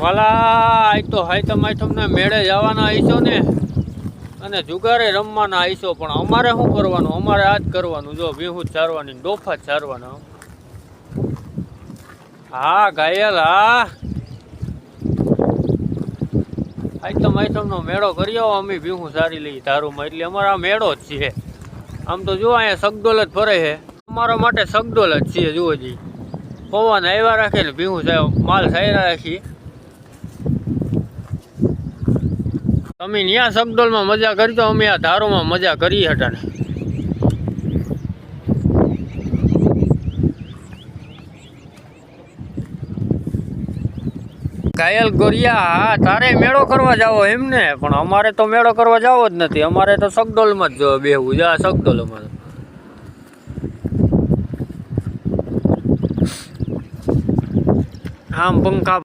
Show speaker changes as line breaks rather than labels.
વાલા આજ તો હાઈતમને મેળે જવાના આવીશો ને અને જુગારે રમવાના આવીશો, પણ અમારે શું કરવાનું? અમારે આ જ કરવાનું. જો ભીહું ચારવાની, ડોફા ચારવાના. હા ઘાયલ, હા હાઈતમનો મેળો કરી આવો. અમે ભીહું સારી લઈ ધારુમાં, એટલે અમારા મેળો જ છે. આમ તો જો અહીંયા સગડોલ જ ફરે છે, અમારા માટે સગડોલ જ છે. જુઓ જી પવન આવ્યા રાખે ને ભીહું માલ સાયરા રાખીએ. તમે ત્યાં સગડોલમાં મજા કરી તો અમે આ ધારોમાં મજા કરી હટાને. ઘાયલ ગોરિયા, હા તારે મેળો કરવા જાવો એમ ને? પણ અમારે તો મેળો કરવા જાવો જ નથી. અમારે તો સગડોલમાં જ બેહવું છે. આ સગડોલમાં આમ પંખા